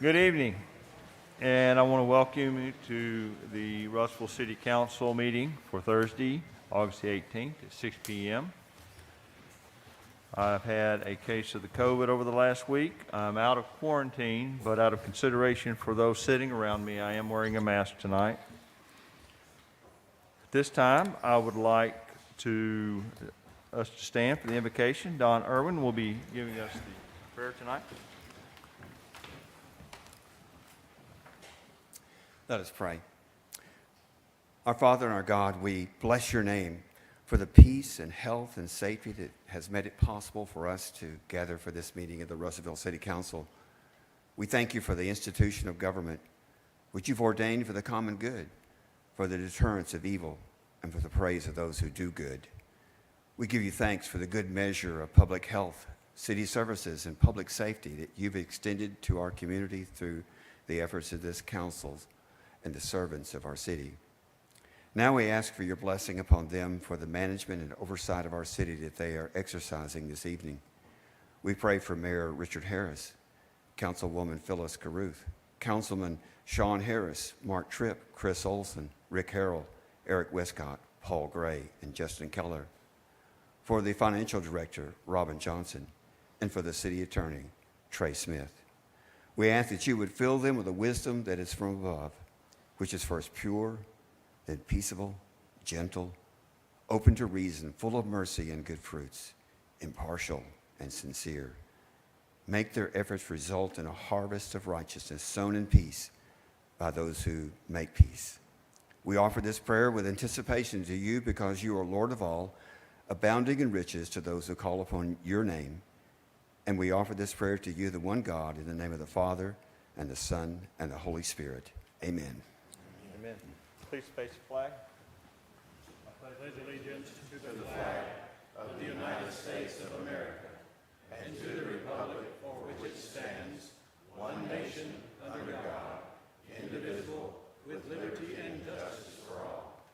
Good evening, and I want to welcome you to the Russellville City Council meeting for Thursday, August the 18th at 6 p.m. I've had a case of the COVID over the last week. I'm out of quarantine, but out of consideration for those sitting around me, I am wearing a mask tonight. At this time, I would like us to stand for the invocation. Don Irwin will be giving us the prayer tonight. Let us pray. Our Father and our God, we bless your name for the peace and health and safety that has made it possible for us to gather for this meeting of the Russellville City Council. We thank you for the institution of government, which you've ordained for the common good, for the deterrence of evil, and for the praise of those who do good. We give you thanks for the good measure of public health, city services, and public safety that you've extended to our community through the efforts of this council and the servants of our city. Now we ask for your blessing upon them for the management and oversight of our city that they are exercising this evening. We pray for Mayor Richard Harris, Councilwoman Phyllis Caruth, Councilman Sean Harris, Mark Tripp, Chris Olson, Rick Harrell, Eric Westcott, Paul Gray, and Justin Keller, for the Financial Director, Robin Johnson, and for the City Attorney, Trey Smith. We ask that you would fill them with a wisdom that is from above, which is first pure, then peaceable, gentle, open to reason, full of mercy and good fruits, impartial and sincere. Make their efforts result in a harvest of righteousness sown in peace by those who make peace. We offer this prayer with anticipation to you because you are Lord of all, abounding in riches to those who call upon your name. And we offer this prayer to you, the one God, in the name of the Father, and the Son, and the Holy Spirit. Amen. Amen. Please face the flag. I pledge allegiance to the flag of the United States of America and to the republic for which it stands, one nation, under God, indivisible, with liberty and justice for all.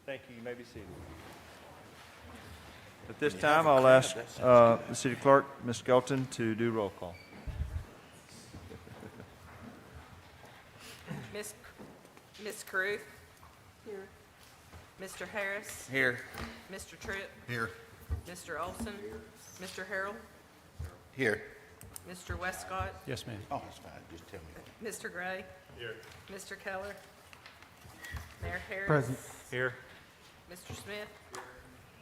Thank you. You may be seated. At this time, I'll ask the City Clerk, Ms. Skelton, to do roll call. Ms. Caruth? Here. Mr. Harris? Here. Mr. Tripp? Here. Mr. Olson? Mr. Harrell? Here. Mr. Westcott? Yes, ma'am. Oh, that's fine. Just tell me. Mr. Gray? Here. Mr. Keller? Mayor Harris? Present. Here. Mr. Smith?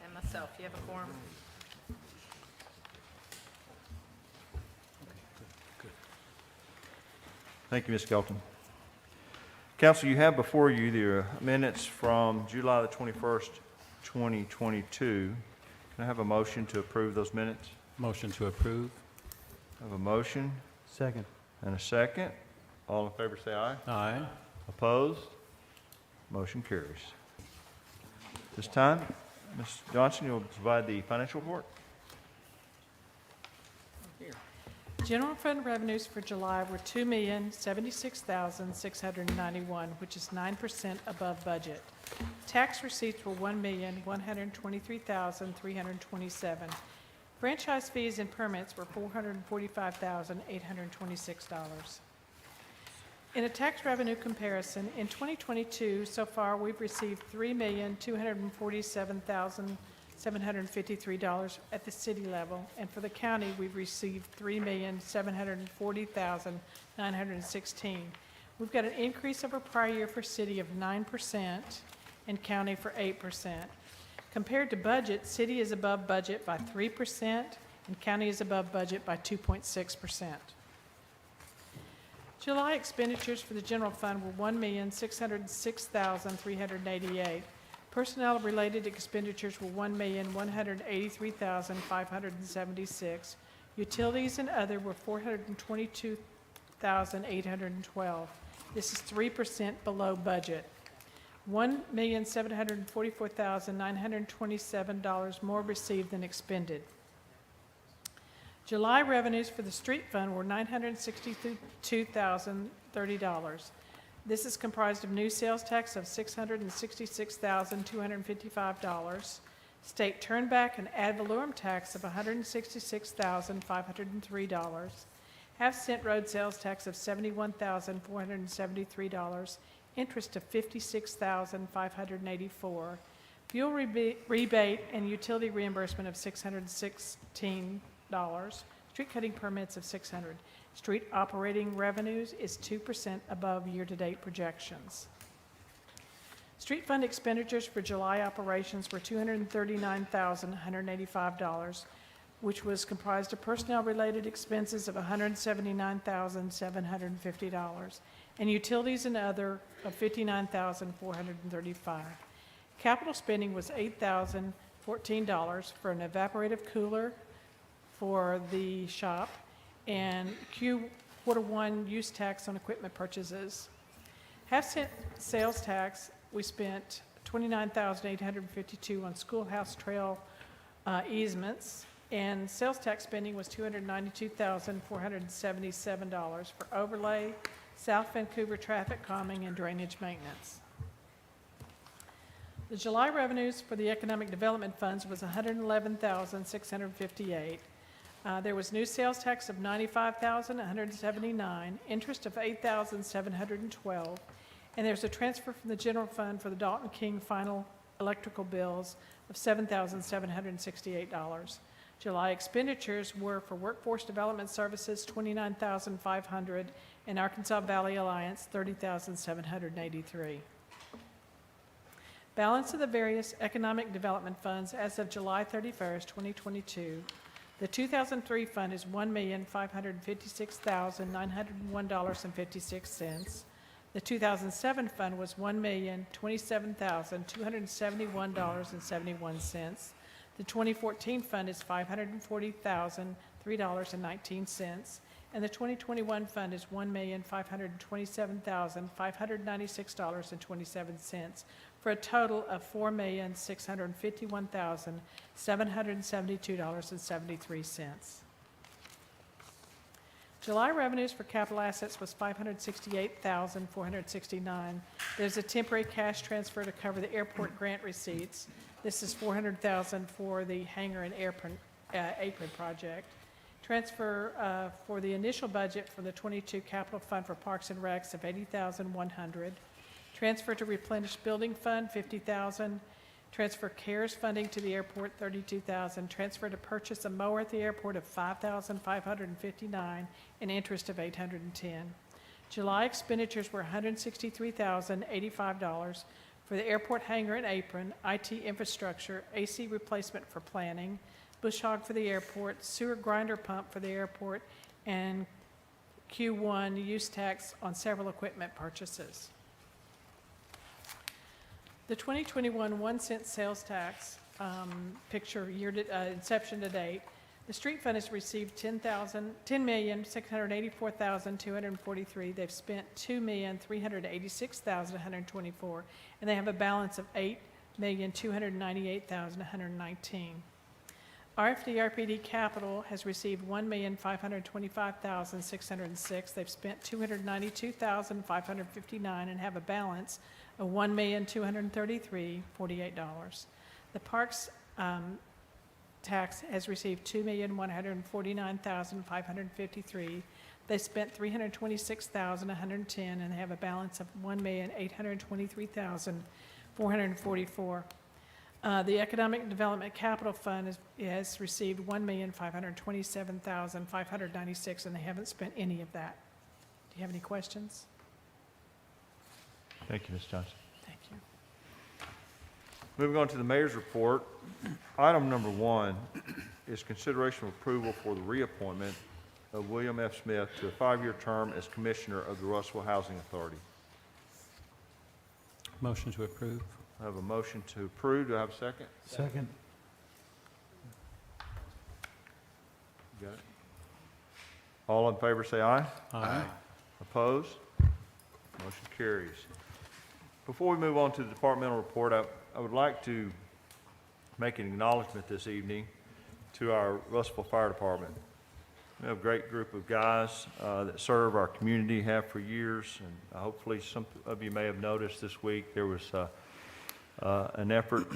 And myself. You have a quorum? Thank you, Ms. Skelton. Council, you have before you the minutes from July the 21st, 2022. Can I have a motion to approve those minutes? Motion to approve. I have a motion Second. and a second. All in favor say aye. Aye. Opposed? Motion carries. This time, Ms. Johnson, you'll provide the financial report. General fund revenues for July were $2,076,691, which is 9% above budget. Tax receipts were $1,123,327. Franchise fees and permits were $445,826. In a tax revenue comparison, in 2022, so far we've received $3,247,753 at the city level, and for the county, we've received $3,740,916. We've got an increase over prior year for city of 9% and county for 8%. Compared to budget, city is above budget by 3% and county is above budget by 2.6%. July expenditures for the general fund were $1,606,388. Personnel-related expenditures were $1,183,576. Utilities and other were $422,812. This is 3% below budget. $1,744,927 more received than expended. July revenues for the street fund were $962,030. This is comprised of new sales tax of $666,255, state turnback and ad valorem tax of $166,503, half-cent road sales tax of $71,473, interest of $56,584, fuel rebate and utility reimbursement of $616, street cutting permits of $600. Street operating revenues is 2% above year-to-date projections. Street fund expenditures for July operations were $239,185, which was comprised of personnel-related expenses of $179,750 and utilities and other of $59,435. Capital spending was $8,014 for an evaporative cooler for the shop and Q1 use tax on equipment purchases. Half-cent sales tax, we spent $29,852 on schoolhouse trail easements, and sales tax spending was $292,477 for overlay, South Vancouver traffic calming, and drainage maintenance. The July revenues for the economic development funds was $111,658. There was new sales tax of $95,179, interest of $8,712, and there's a transfer from the general fund for the Dalton King final electrical bills of $7,768. July expenditures were for workforce development services, $29,500, and Arkansas Valley Alliance, $30,783. Balance of the various economic development funds as of July 31st, 2022. The 2003 fund is $1,556,901.56. The 2007 fund was $1,027,271.71. The 2014 fund is $540,003.19. And the 2021 fund is $1,527,596.27, for a total of $4,651,772.73. July revenues for capital assets was $568,469. There's a temporary cash transfer to cover the airport grant receipts. This is $400,000 for the hangar and apron project. Transfer for the initial budget for the 22 capital fund for Parks and Recs of $80,100. Transfer to replenish building fund, $50,000. Transfer CARES funding to the airport, $32,000. Transfer to purchase a mower at the airport of $5,559 and interest of $810. July expenditures were $163,085 for the airport hangar and apron, IT infrastructure, AC replacement for planning, bush hog for the airport, sewer grinder pump for the airport, and Q1 use tax on several equipment purchases. The 2021 1-cent sales tax picture inception to date, the street fund has received $10,684,243. They've spent $2,386,124, and they have a balance of $8,298,119. RFD RPD Capital has received $1,525,606. They've spent $292,559 and have a balance of $1,233,048. The Parks tax has received $2,149,553. They spent $326,110 and have a balance of $1,823,444. The Economic Development Capital Fund has received $1,527,596, and they haven't spent any of that. Do you have any questions? Thank you, Ms. Johnson. Thank you. Moving on to the mayor's report. Item number 1 is consideration of approval for the reappointment of William F. Smith to a 5-year term as Commissioner of the Russellville Housing Authority. Motion to approve. I have a motion to approve. Do I have a second? Second. You got it? All in favor say aye. Aye. Opposed? Motion carries. Before we move on to the departmental report, I would like to make an acknowledgement this evening to our Russellville Fire Department. We have a great group of guys that serve our community, have for years, and hopefully some of you may have noticed this week there was an effort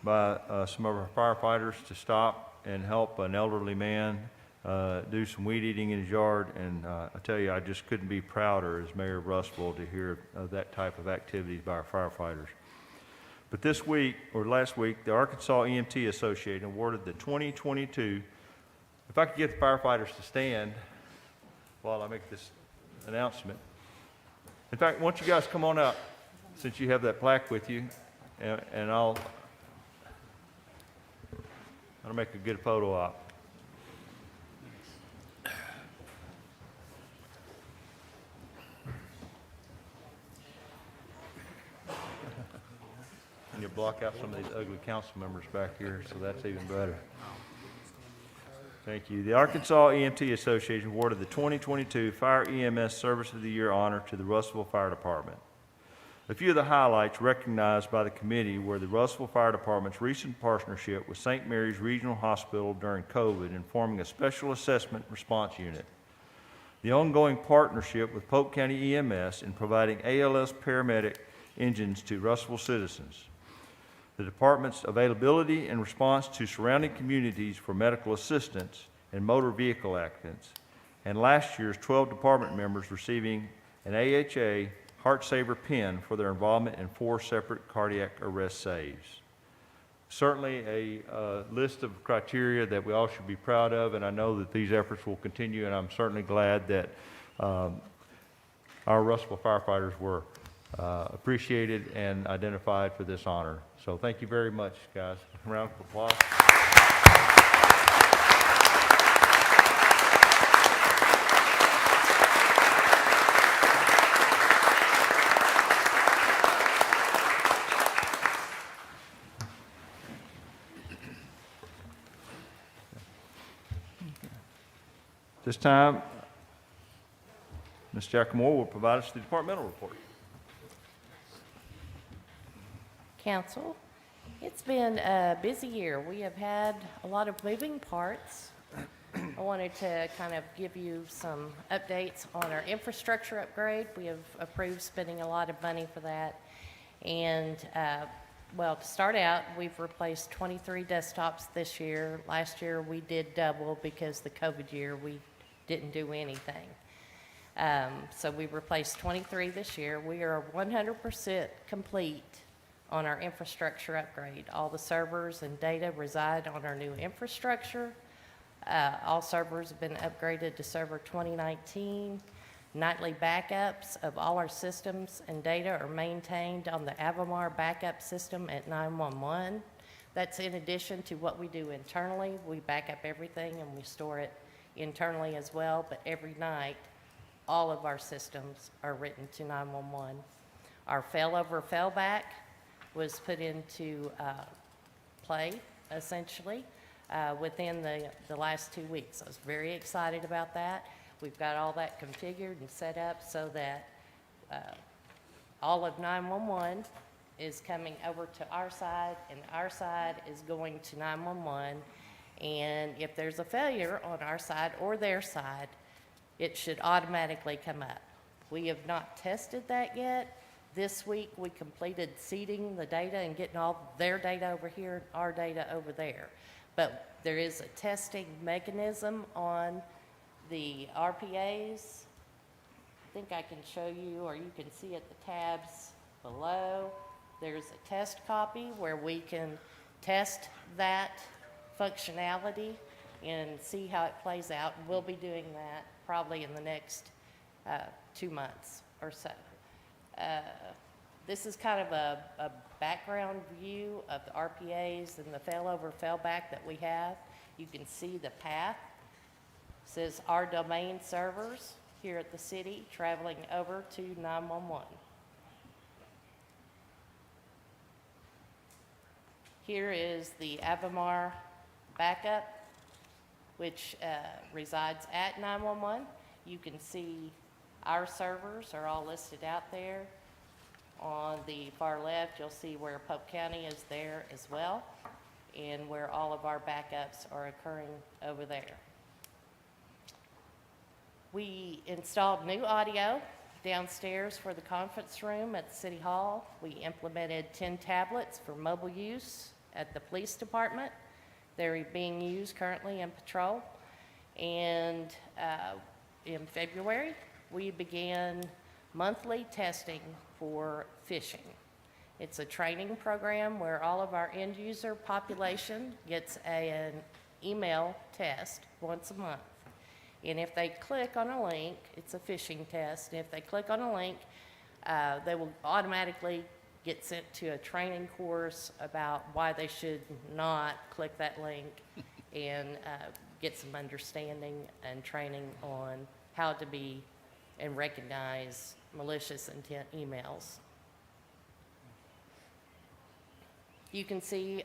by some of our firefighters to stop and help an elderly man do some weed eating in his yard, and I tell you, I just couldn't be prouder as mayor of Russellville to hear of that type of activities by our firefighters. But this week, or last week, the Arkansas EMT Association awarded the 2022, if I could get the firefighters to stand while I make this announcement. In fact, why don't you guys come on up, since you have that plaque with you, and I'll make a good photo op. And you block out some of these ugly council members back here, so that's even better. Thank you. The Arkansas EMT Association awarded the 2022 Fire EMS Service of the Year honor to the Russellville Fire Department. A few of the highlights recognized by the committee were the Russellville Fire Department's recent partnership with St. Mary's Regional Hospital during COVID in forming a special assessment response unit, the ongoing partnership with Polk County EMS in providing ALS paramedic engines to Russellville citizens, the department's availability and response to surrounding communities for medical assistance in motor vehicle accidents, and last year's 12 department members receiving an AHA Heart Saver pin for their involvement in 4 separate cardiac arrest saves. Certainly a list of criteria that we all should be proud of, and I know that these efforts will continue, and I'm certainly glad that our Russellville firefighters were appreciated and identified for this honor. So thank you very much, guys. A round of applause. This time, Ms. Jackamore will provide us the departmental report. Council, it's been a busy year. We have had a lot of moving parts. I wanted to kind of give you some updates on our infrastructure upgrade. We have approved spending a lot of money for that. And, well, to start out, we've replaced 23 desktops this year. Last year, we did double because the COVID year, we didn't do anything. So we replaced 23 this year. We are 100% complete on our infrastructure upgrade. All the servers and data reside on our new infrastructure. All servers have been upgraded to server 2019. Nightly backups of all our systems and data are maintained on the Avamar backup system at 911. That's in addition to what we do internally. We back up everything and we store it internally as well, but every night, all of our systems are written to 911. Our failover failback was put into play, essentially, within the last 2 weeks. I was very excited about that. We've got all that configured and set up so that all of 911 is coming over to our side, and our side is going to 911. And if there's a failure on our side or their side, it should automatically come up. We have not tested that yet. This week, we completed seeding the data and getting all their data over here, our data over there. But there is a testing mechanism on the RPAs. I think I can show you, or you can see at the tabs below. There's a test copy where we can test that functionality and see how it plays out. We'll be doing that probably in the next 2 months or so. This is kind of a background view of the RPAs and the failover failback that we have. You can see the path. It says our domain servers here at the city traveling over to 911. Here is the Avamar backup, which resides at 911. You can see our servers are all listed out there. On the far left, you'll see where Polk County is there as well, and where all of our backups are occurring over there. We installed new audio downstairs for the conference room at the City Hall. We implemented 10 tablets for mobile use at the police department. They're being used currently in patrol. And in February, we began monthly testing for phishing. It's a training program where all of our end user population gets an email test once a month. And if they click on a link, it's a phishing test. And if they click on a link, they will automatically get sent to a training course about why they should not click that link and get some understanding and training on how to be and recognize malicious intent emails. You can see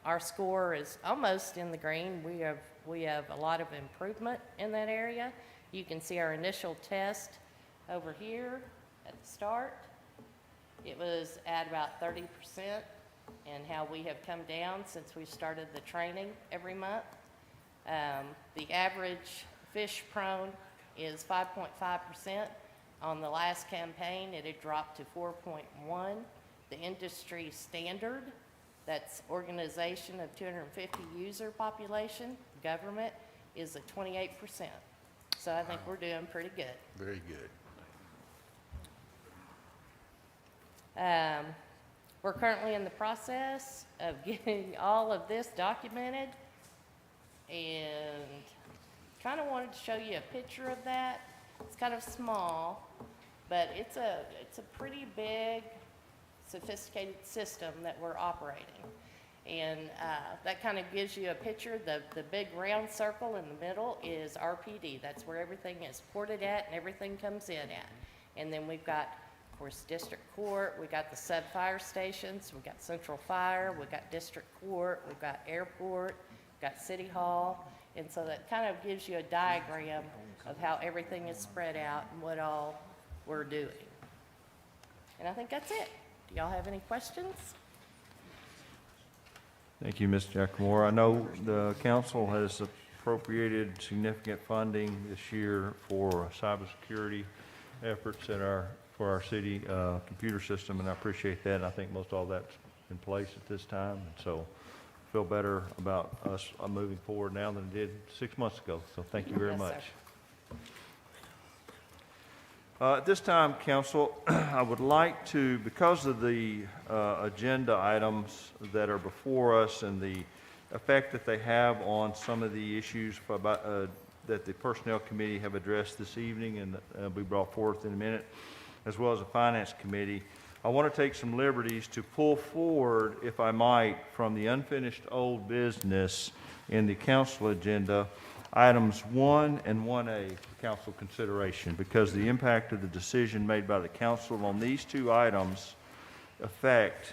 our score is almost in the green. We have a lot of improvement in that area. You can see our initial test over here at the start. It was at about 30%, and how we have come down since we started the training every month. The average fish prone is 5.5%. On the last campaign, it had dropped to 4.1. The industry standard, that's organization of 250 user population, government, is at 28%. So I think we're doing pretty good. Very good. We're currently in the process of getting all of this documented, and kind of wanted to show you a picture of that. It's kind of small, but it's a pretty big, sophisticated system that we're operating. And that kind of gives you a picture. The big round circle in the middle is RPD. That's where everything is ported at and everything comes in at. And then we've got, of course, district court, we've got the sub-fire stations, we've got central fire, we've got district court, we've got airport, we've got city hall. And so that kind of gives you a diagram of how everything is spread out and what all we're doing. And I think that's it. Do y'all have any questions? Thank you, Ms. Giacomo. I know the council has appropriated significant funding this year for cybersecurity efforts for our city computer system, and I appreciate that. And I think most all that's in place at this time, and so I feel better about us moving forward now than I did 6 months ago. So thank you very Yes, sir. much. At this time, council, I would like to, because of the agenda items that are before us and the effect that they have on some of the issues that the Personnel Committee have addressed this evening and will be brought forth in a minute, as well as the Finance Committee, I want to take some liberties to pull forward, if I might, from the unfinished old business in the council agenda, items 1 and 1A for council consideration, because the impact of the decision made by the council on these two items affect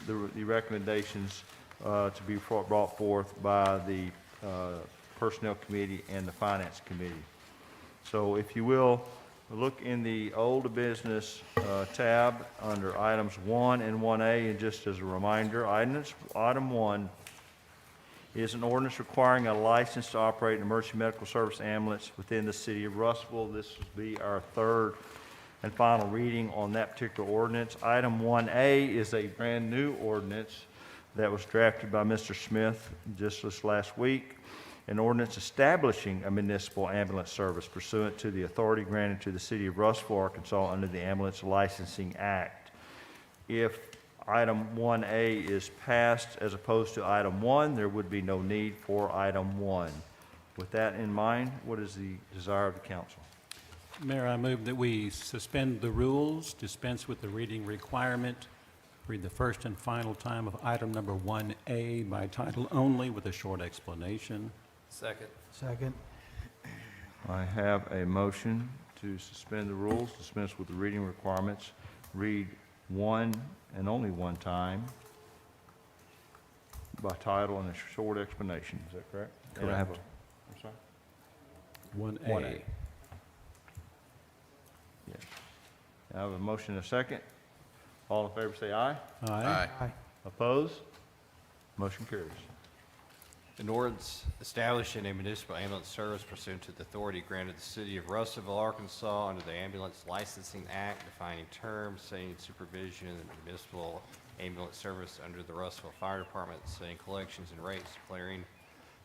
the recommendations to be brought forth by the Personnel Committee and the Finance Committee. So if you will, look in the old business tab under items 1 and 1A, and just as a reminder, item 1 is an ordinance requiring a license to operate an emergency medical service ambulance within the city of Russellville. This will be our third and final reading on that particular ordinance. Item 1A is a brand-new ordinance that was drafted by Mr. Smith just this last week, an ordinance establishing a municipal ambulance service pursuant to the authority granted to the city of Russellville, Arkansas under the Ambulance Licensing Act. If item 1A is passed as opposed to item 1, there would be no need for item 1. With that in mind, what is the desire of the council? Mayor, I move that we suspend the rules, dispense with the reading requirement, read the first and final time of item number 1A by title only with a short explanation. Second. I have a motion to suspend the rules, dispense with the reading requirements, read one and only one time by title and a short explanation. Is that correct? And I have a- I'm sorry? 1A. 1A. Yes. I have a motion and a second. All in favor say aye. Aye. Opposed? Motion carries. An ordinance establishing a municipal ambulance service pursuant to the authority granted the city of Russellville, Arkansas under the Ambulance Licensing Act, defining terms, setting supervision of the municipal ambulance service under the Russellville Fire Department, setting collections and rates, declaring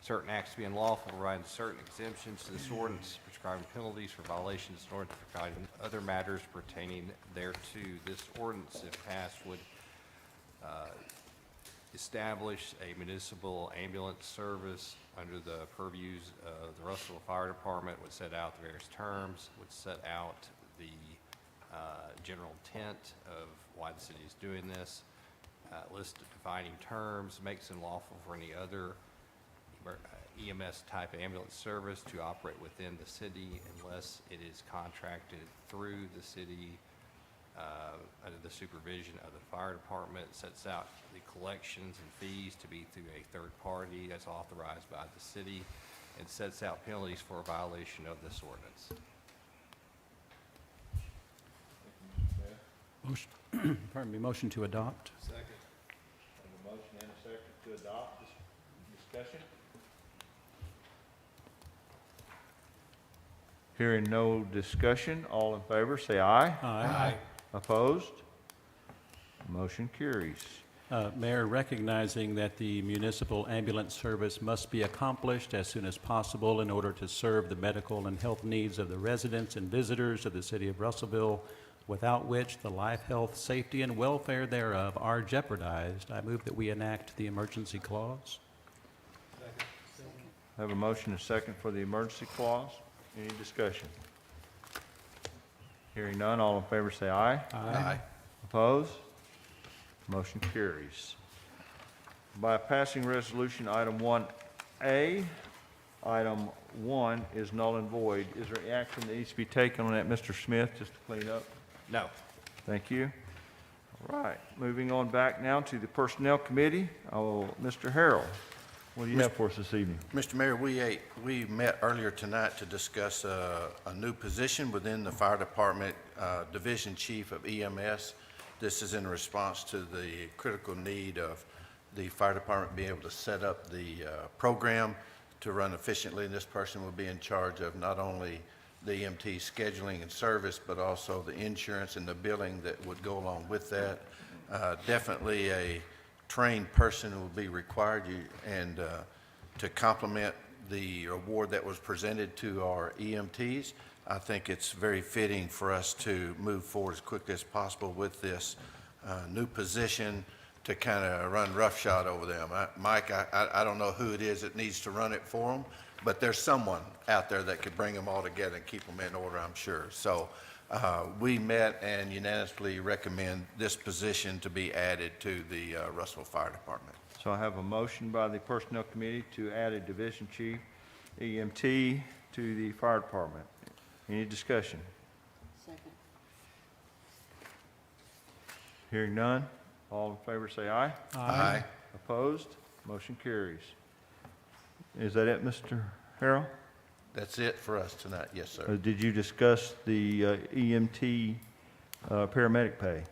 certain acts to be unlawful, providing certain exemptions to this ordinance, prescribing penalties for violations in order to provide other matters pertaining thereto. This ordinance, if passed, would establish a municipal ambulance service under the purviews of the Russellville Fire Department, would set out the various terms, would set out the general intent of why the city is doing this, list of defining terms, makes it lawful for any other EMS type ambulance service to operate within the city unless it is contracted through the city under the supervision of the fire department. It sets out the collections and fees to be through a third party as authorized by the city, and sets out penalties for a violation of this ordinance. Motion, pardon me, motion to adopt? Second. Have a motion and a second to adopt. Discussion? Hearing no discussion, all in favor, say aye. Aye. Opposed? Motion carries. Mayor, recognizing that the municipal ambulance service must be accomplished as soon as possible in order to serve the medical and health needs of the residents and visitors of the city of Russellville, without which the life, health, safety, and welfare thereof are jeopardized, I move that we enact the emergency clause. Have a motion and a second for the emergency clause. Any discussion? Hearing none, all in favor say aye. Aye. Opposed? Motion carries. By passing resolution item 1A, item 1 is null and void. Is there any action that needs to be taken on that, Mr. Smith, just to clean up? No. Thank you. All right, moving on back now to the Personnel Committee. Mr. Harrell, what do you have for us this evening? Mr. Mayor, we met earlier tonight to discuss a new position within the Fire Department, Division Chief of EMS. This is in response to the critical need of the Fire Department being able to set up the program to run efficiently. And this person will be in charge of not only the EMT scheduling and service, but also the insurance and the billing that would go along with that. Definitely a trained person will be required, and to complement the award that was presented to our EMTs, I think it's very fitting for us to move forward as quickly as possible with this new position to kind of run roughshod over them. Mike, I don't know who it is that needs to run it for them, but there's someone out there that could bring them all together and keep them in order, I'm sure. So we met and unanimously recommend this position to be added to the Russellville Fire Department. So I have a motion by the Personnel Committee to add a Division Chief EMT to the Fire Department. Any discussion? Second. Hearing none, all in favor say aye. Aye. Opposed? Motion carries. Is that it, Mr. Harrell? That's it for us tonight. Yes, sir. Did you discuss the EMT paramedic pay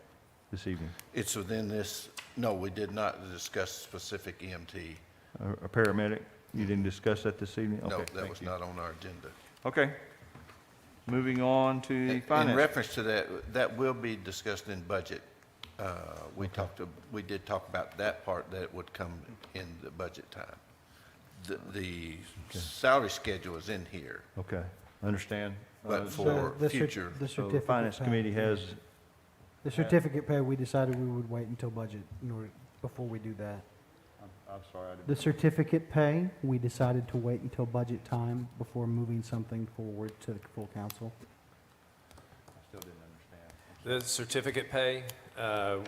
this evening? It's within this, no, we did not discuss specific EMT. A paramedic? You didn't discuss that this evening? No, Okay, that thank was you. not on our agenda. Okay. Moving on to the In finance. reference to that, that will be discussed in budget. We did talk about that part, that it would come in the budget time. The salary schedule is in here, Okay, understand. but So for The future, The the certificate Finance pay. Committee has, The certificate pay, we decided we would wait until budget in order, before we do that. I'm sorry, I didn't. The certificate pay, we decided to wait until budget time before moving something forward to the full council. I still didn't understand. The certificate pay,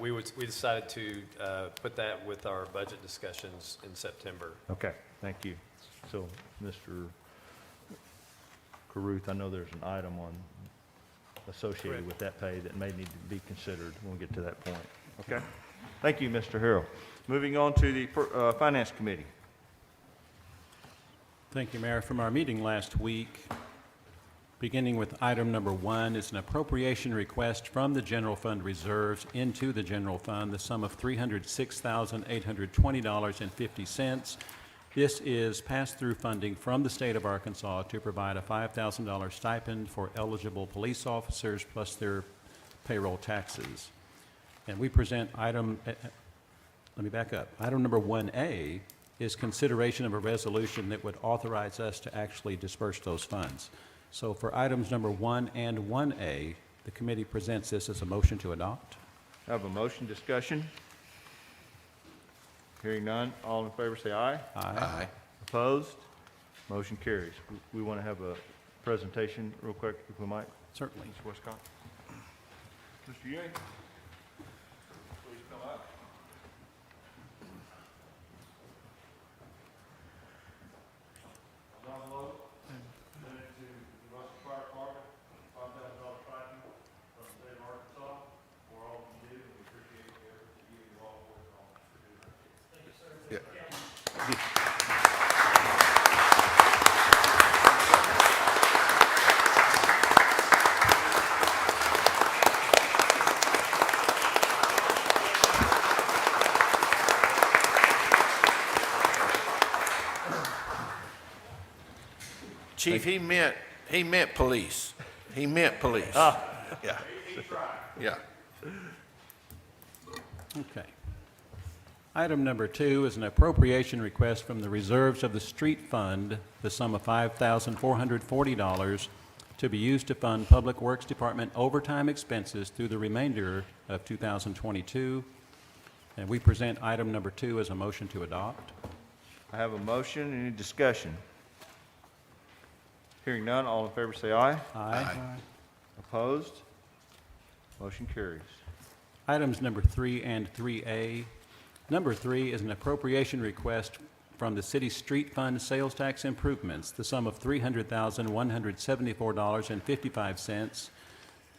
we decided to put that with our budget discussions in September. Okay, thank you. So, Mr. Caruth, I know there's an item on, associated Correct. with that pay that may need to be considered when we get to that point. Okay? Thank you, Mr. Harrell. Moving on to the Finance Committee. Thank you, Mayor. From our meeting last week, beginning with item number 1 is an appropriation request from the general fund reserves into the general fund, the sum of $306,820.50. This is pass-through funding from the state of Arkansas to provide a $5,000 stipend for eligible police officers plus their payroll taxes. And we present item, let me back up. Item number 1A is consideration of a resolution that would authorize us to actually disperse those funds. So for items number 1 and 1A, the committee presents this as a motion to adopt. I have a motion, discussion. Hearing none, all in favor say aye. Aye. Opposed? Motion carries. We want to have a presentation real quick, if we might. Certainly. Mr. Westcott. Mr. Ewing? Please come up. John Lowe, presented to the Russell Fire Department, $5,000 tracking from the state of Arkansas for all of you do, and we appreciate the effort that you all work on to do that. Thank you, sir. Chief, he meant police. He meant police. Yeah. Yeah. Okay. Item number 2 is an appropriation request from the reserves of the street fund, the sum of $5,440 to be used to fund Public Works Department overtime expenses through the remainder of 2022. And we present item number 2 as a motion to adopt. I have a motion. Any discussion? Hearing none, all in favor say aye. Aye. Opposed? Motion carries. Items number 3 and 3A. Number 3 is an appropriation request from the city street fund sales tax improvements, the sum of $300,174.55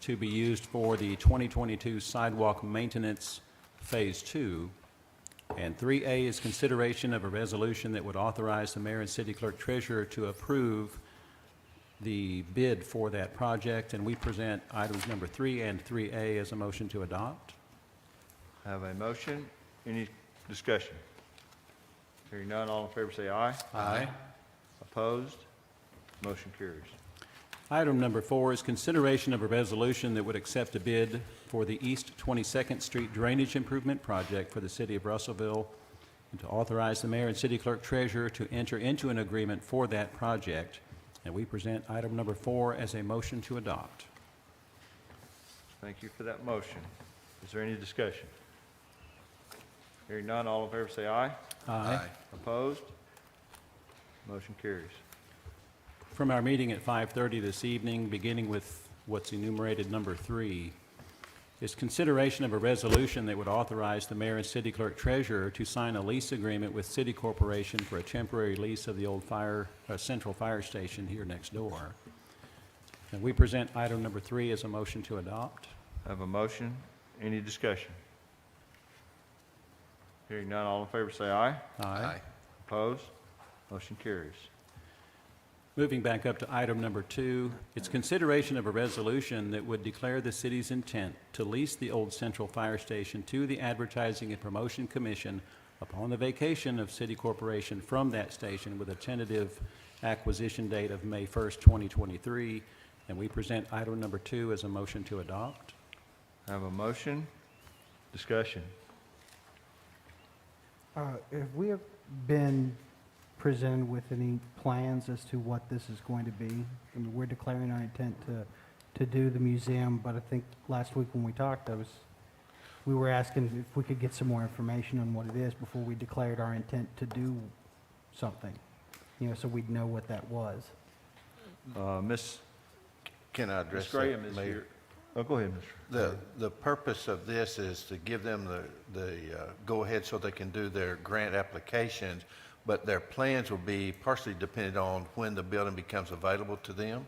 to be used for the 2022 sidewalk maintenance Phase 2. And 3A is consideration of a resolution that would authorize the mayor and city clerk treasurer to approve the bid for that project, and we present items number 3 and 3A as a motion to adopt. I have a motion. Any discussion? Hearing none, all in favor say aye. Aye. Opposed? Motion carries. Item number 4 is consideration of a resolution that would accept a bid for the East 22nd Street Drainage Improvement Project for the city of Russellville, and to authorize the mayor and city clerk treasurer to enter into an agreement for that project. And we present item number 4 as a motion to adopt. Thank you for that motion. Is there any discussion? Hearing none, all in favor say aye. Aye. Opposed? Motion carries. From our meeting at 5:30 this evening, beginning with what's enumerated number 3, is consideration of a resolution that would authorize the mayor and city clerk treasurer to sign a lease agreement with City Corporation for a temporary lease of the old central fire station here next door. And we present item number 3 as a motion to adopt. I have a motion. Any discussion? Hearing none, all in favor say aye. Aye. Opposed? Motion carries. Moving back up to item number 2, it's consideration of a resolution that would declare the city's intent to lease the old central fire station to the Advertising and Promotion Commission upon the vacation of City Corporation from that station with a tentative acquisition date of May 1st, 2023. And we present item number 2 as a motion to adopt. I have a motion. Discussion. Have we been presented with any plans as to what this is going to be? I mean, we're declaring our intent to do the museum, but I think last week when we talked, we were asking if we could get some more information on what it is before we declared our intent to do something, so we'd know what that was. Miss Can I address Graham that, is Mayor? here. Oh, go ahead, Mr. The purpose of this is to give them the go-ahead so they can do their grant applications, but their plans will be partially dependent on when the building becomes available to them,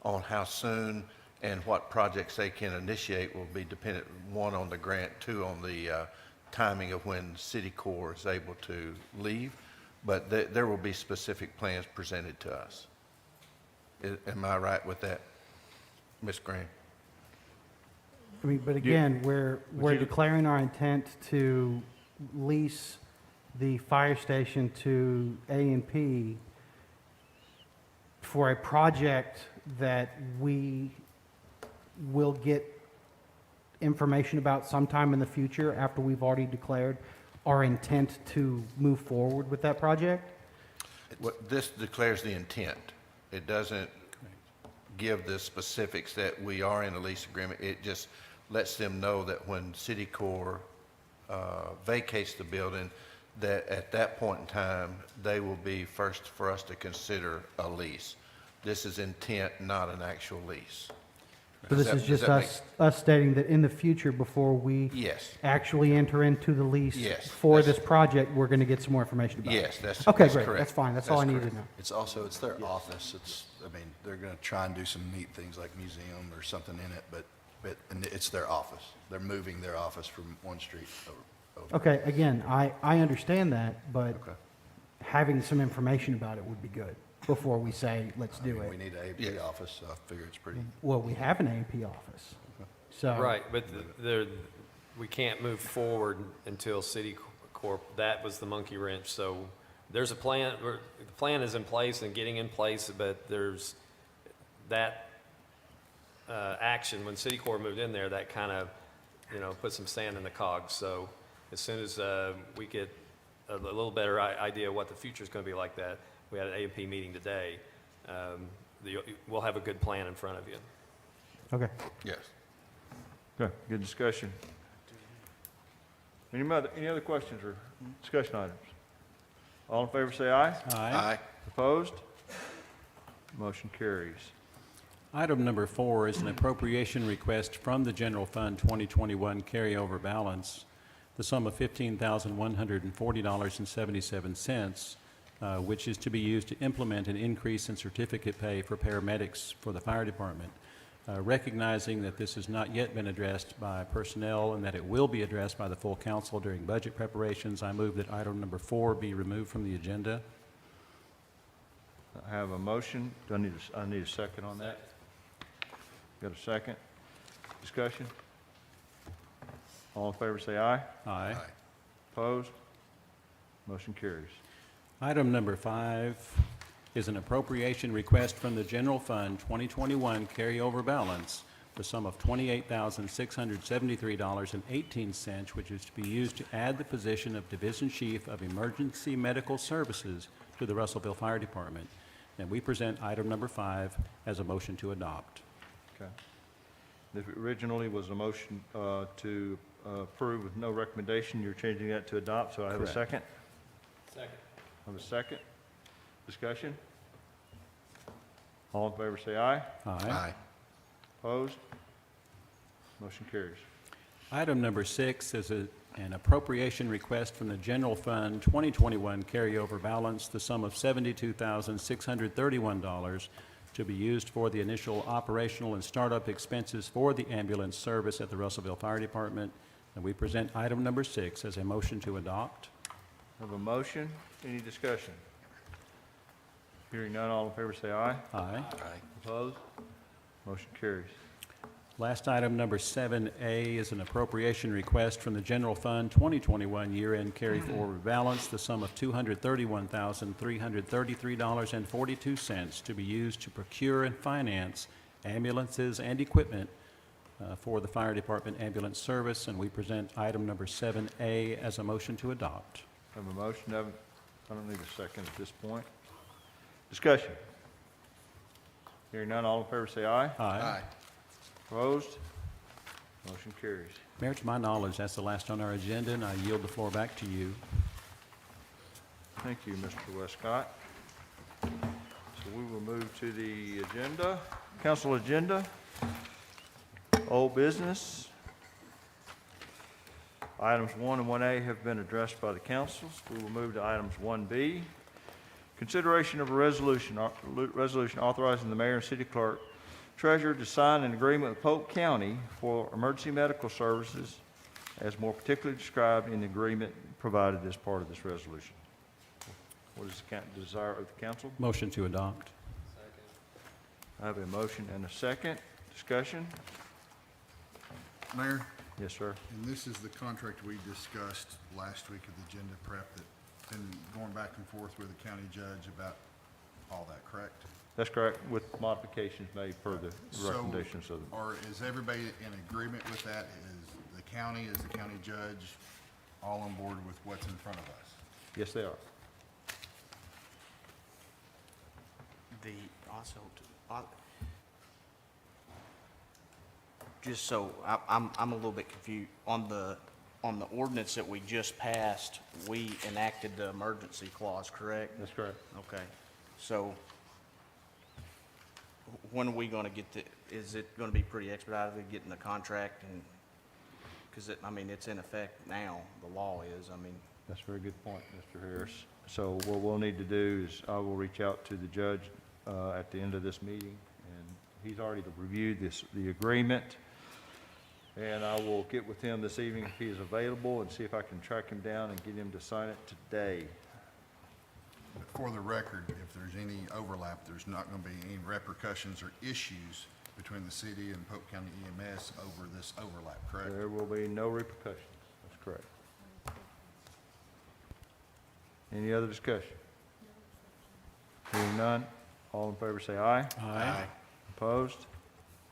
on how soon and what projects they can initiate will be dependent, 1, on the grant, 2, on the timing of when City Corps is able to leave. But there will be specific plans presented to us. Am I right with that, Ms. Graham? I mean, but again, we're declaring our intent to lease the fire station to A&P for a project that we will get information about sometime in the future after we've already declared our intent to move forward with that project? What, this declares the intent. It doesn't give the specifics that we are in a lease agreement. It just lets them know that when City Corps vacates the building, that at that point in time, they will be first for us to consider a lease. This is intent, not an actual lease. So this Does is that- just does that us stating that in the future, before we Yes, actually enter into the lease Yes, for that's- this project, we're going to get some more information about it? yes, that's Okay, that's great. correct. That's fine. That's all I needed correct. to know. It's also, it's their office. It's, I mean, they're going to try and do some neat things like museum or something in it, but and it's their office. They're moving their office from one street over. Okay, again, I understand that, but Okay. having some information about it would be good before we say, let's I do mean, it. we need an AP Yes. office, so I figure it's pretty. Well, we have an AP office. So. Right, but we can't move forward until City Corp, that was the monkey wrench. So there's a plan, the plan is in place and getting in place, but there's that action, when City Corp moved in there, that kind of, put some sand in the cogs. So as soon as we get a little better idea of what the future's going to be like that, we had an A&P meeting today, we'll have a good plan in front of you. Okay. Yes. Okay, good discussion. Any other questions or discussion items? All in favor say aye. Aye. Opposed? Motion carries. Item number 4 is an appropriation request from the General Fund 2021 carryover balance, the sum of $15,140.77, which is to be used to implement an increase in certificate pay for paramedics for the fire department. Recognizing that this has not yet been addressed by personnel and that it will be addressed by the full council during budget preparations, I move that item number 4 be removed from the agenda. I have a motion. Do I need a second on that? Got a second? Discussion? All in favor say aye. Aye. Opposed? Motion carries. Item number 5 is an appropriation request from the General Fund 2021 carryover balance, the sum of $28,673.18, which is to be used to add the position of Division Chief of Emergency Medical Services to the Russellville Fire Department. And we present item number 5 as a motion to adopt. Okay. If it originally was a motion to approve with no recommendation, you're changing that to adopt, so I have a Correct. second? Second. I have a second? Discussion? All in favor say aye. Aye. Opposed? Motion carries. Item number 6 is an appropriation request from the General Fund 2021 carryover balance, the sum of $72,631 to be used for the initial operational and startup expenses for the ambulance service at the Russellville Fire Department. And we present item number 6 as a motion to adopt. Have a motion. Any discussion? Hearing none, all in favor say aye. Aye. Opposed? Motion carries. Last item, number 7A, is an appropriation request from the General Fund 2021 year-end carry-forward balance, the sum of $231,333.42 to be used to procure and finance ambulances and equipment for the Fire Department ambulance service, and we present item number 7A as a motion to adopt. Have a motion. I don't need a second at this point. Discussion. Hearing none, all in favor say aye. Aye. Opposed? Motion carries. Mayor, to my knowledge, that's the last on our agenda, and I yield the floor back to you. Thank you, Mr. Westcott. So we will move to the agenda, council agenda. Old business. Items 1 and 1A have been addressed by the councils. We will move to items 1B. Consideration of a resolution authorizing the mayor and city clerk treasurer to sign an agreement with Polk County for emergency medical services as more particularly described in the agreement provided as part of this resolution. What is the desire of the council? Motion to adopt. I have a motion and a second. Discussion? Mayor, Yes, sir. and this is the contract we discussed last week at the agenda prep that been going back and forth with the county judge about all that, correct? That's correct, with modifications made per the recommendations of the... Or is everybody in agreement with that? Is the county judge all on board with what's in front of us? Yes, they are. Just so, I'm a little bit confused. On the ordinance that we just passed, we enacted the emergency clause, correct? That's correct. Okay. So when are we gonna get is it gonna be pretty expedited getting the contract and, because it's in effect now, the law is, That's a very good point, Mr. Harris. So what we'll need to do is I will reach out to the judge at the end of this meeting, and he's already reviewed the agreement. And I will get with him this evening if he is available and see if I can track him down and get him to sign it today. But for the record, if there's any overlap, there's not going to be any repercussions or issues between the city and Polk County EMS over this overlap, correct? There will be no repercussions. That's correct. Any other discussion? Hearing none, all in favor say aye. Aye. Opposed?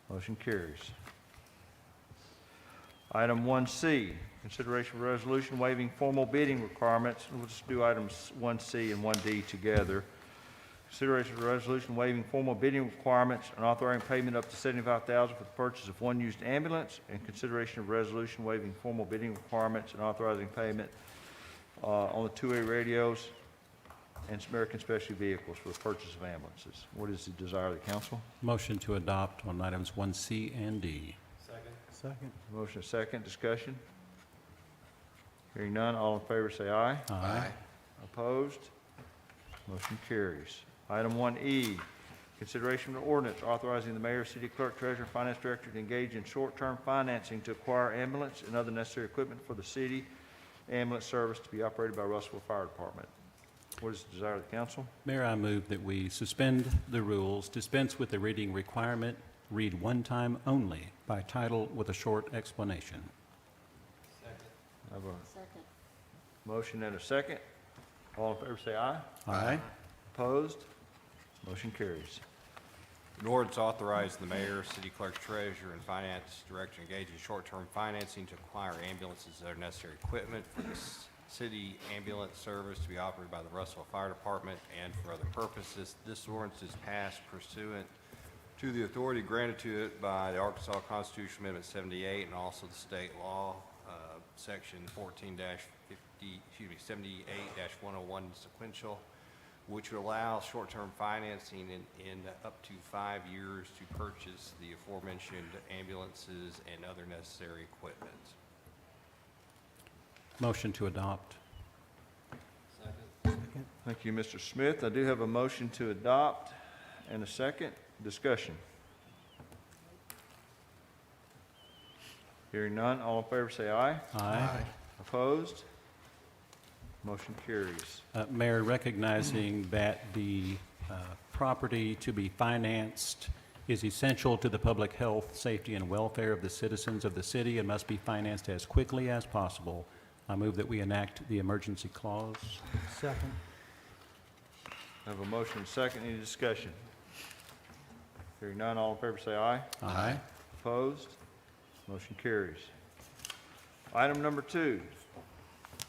Motion carries. Item 1C, consideration of resolution waiving formal bidding requirements. We'll just do items 1C and 1D together. Consideration of resolution waiving formal bidding requirements and authorizing payment up to $75,000 for the purchase of one used ambulance, and consideration of resolution waiving formal bidding requirements and authorizing payment on the two-way radios and American Specialty Vehicles for the purchase of ambulances. What is the desire of the council? Motion to adopt on items 1C and D. Second. Motion is second, discussion. Hearing none, all in favor say aye. Aye. Opposed? Motion carries. Item 1E, consideration of ordinance authorizing the mayor, city clerk, treasurer, finance director to engage in short-term financing to acquire ambulance and other necessary equipment for the city ambulance service to be operated by Russellville Fire Department. What is the desire of the council? Mayor, I move that we suspend the rules, dispense with the reading requirement, read one time only by title with a short explanation. I have a motion and a second. All in favor say aye. Aye. Opposed? Motion carries. An ordinance authorizing the mayor, city clerk, treasurer, and finance director to engage in short-term financing to acquire ambulances and other necessary equipment for the city ambulance service to be operated by the Russellville Fire Department and for other purposes. This ordinance is passed pursuant to the authority granted to it by the Arkansas Constitutional Amendment 78 and also the state law, section 78-101 sequential, which would allow short-term financing in up to 5 years to purchase the aforementioned ambulances and other necessary equipment. Motion to adopt. Thank you, Mr. Smith. I do have a motion to adopt and a second. Discussion. Hearing none, all in favor say aye. Aye. Opposed? Motion carries. Mayor, recognizing that the property to be financed is essential to the public health, safety, and welfare of the citizens of the city and must be financed as quickly as possible, I move that we enact the emergency clause. Second. I have a motion and a second. Any discussion? Hearing none, all in favor say aye. Aye. Opposed? Motion carries. Item number 2,